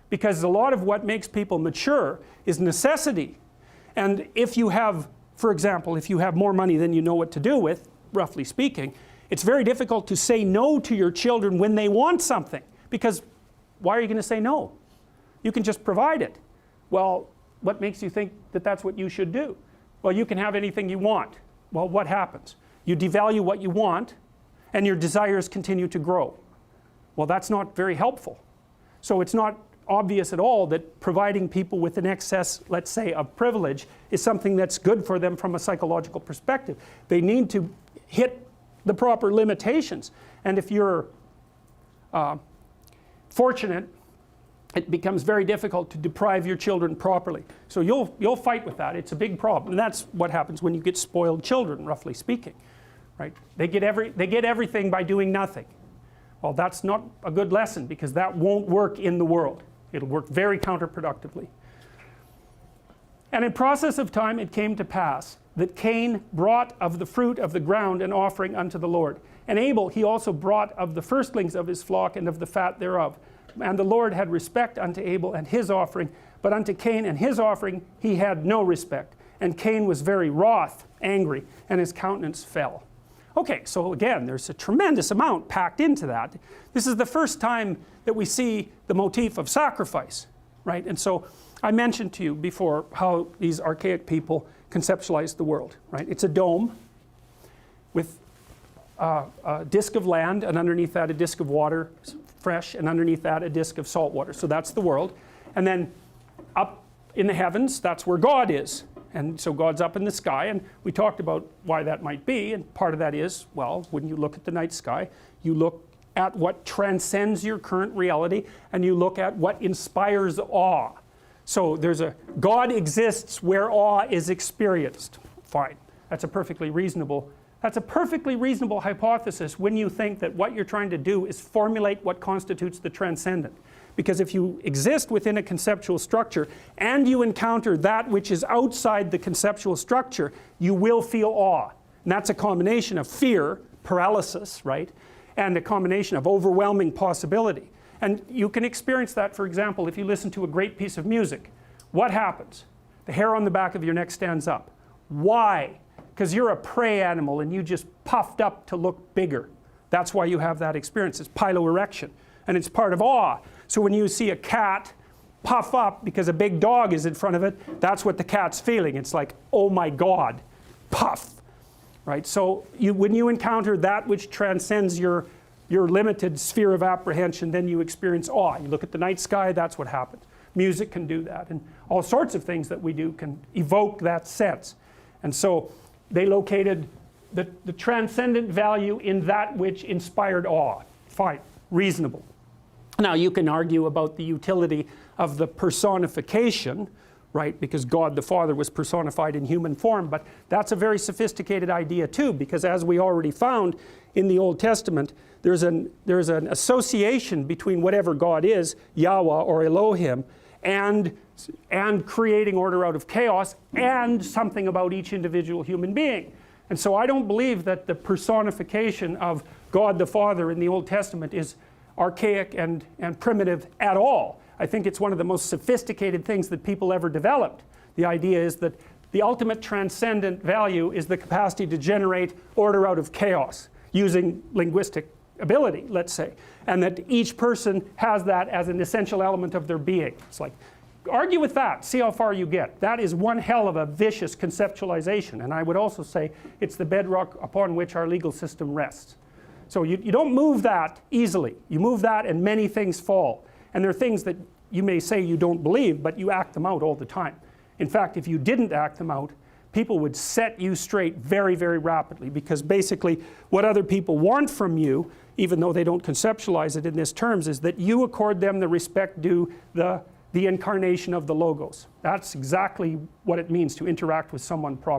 because a lot of what makes people mature is necessity. And if you have, for example, if you have more money than you know what to do with, roughly speaking, it's very difficult to say no to your children when they want something, because why are you going to say no? You can just provide it. Well, what makes you think that that's what you should do? Well, you can have anything you want. Well, what happens? You devalue what you want, and your desires continue to grow. Well, that's not very helpful. So it's not obvious at all that providing people with an excess, let's say, of privilege is something that's good for them from a psychological perspective. They need to hit the proper limitations. And if you're fortunate, it becomes very difficult to deprive your children properly. So you'll fight with that. It's a big problem. And that's what happens when you get spoiled children, roughly speaking. Right? They get everything by doing nothing. Well, that's not a good lesson, because that won't work in the world. It'll work very counterproductively. And in process of time it came to pass that Cain brought of the fruit of the ground an offering unto the Lord. And Abel he also brought of the firstlings of his flock and of the fat thereof. And the Lord had respect unto Abel and his offering, but unto Cain and his offering he had no respect. And Cain was very wroth, angry, and his countenance fell. Okay, so again, there's a tremendous amount packed into that. This is the first time that we see the motif of sacrifice, right? And so I mentioned to you before how these archaic people conceptualized the world, right? It's a dome with a disc of land, and underneath that a disc of water, fresh, and underneath that a disc of salt water. So that's the world. And then up in the heavens, that's where God is. And so God's up in the sky, and we talked about why that might be, and part of that is, well, when you look at the night sky, you look at what transcends your current reality, and you look at what inspires awe. So there's a, God exists where awe is experienced. Fine, that's a perfectly reasonable hypothesis when you think that what you're trying to do is formulate what constitutes the transcendent. Because if you exist within a conceptual structure and you encounter that which is outside the conceptual structure, you will feel awe. And that's a combination of fear, paralysis, right? And a combination of overwhelming possibility. And you can experience that, for example, if you listen to a great piece of music. What happens? The hair on the back of your neck stands up. Why? Because you're a prey animal and you just puffed up to look bigger. That's why you have that experience. It's piloerection. And it's part of awe. So when you see a cat puff up because a big dog is in front of it, that's what the cat's feeling. It's like, oh my God, puff. Right? So when you encounter that which transcends your limited sphere of apprehension, then you experience awe. You look at the night sky, that's what happens. Music can do that. And all sorts of things that we do can evoke that sense. And so they located the transcendent value in that which inspired awe. Fine. Reasonable. Now you can argue about the utility of the personification, right, because God the Father was personified in human form, but that's a very sophisticated idea too, because as we already found in the Old Testament, there's an association between whatever God is, Yahweh or Elohim, and creating order out of chaos, and something about each individual human being. And so I don't believe that the personification of God the Father in the Old Testament is archaic and primitive at all. I think it's one of the most sophisticated things that people ever developed. The idea is that the ultimate transcendent value is the capacity to generate order out of chaos using linguistic ability, let's say, and that each person has that as an essential element of their being. It's like, argue with that, see how far you get. That is one hell of a vicious conceptualization, and I would also say it's the bedrock upon which our legal system rests. So you don't move that easily. You move that and many things fall. And there are things that you may say you don't believe, but you act them out all the time. In fact, if you didn't act them out, people would set you straight very, very rapidly, because basically what other people want from you, even though they don't conceptualize it in these terms, is that you accord them the respect due the incarnation of the Logos. That's exactly what it means to interact with someone properly.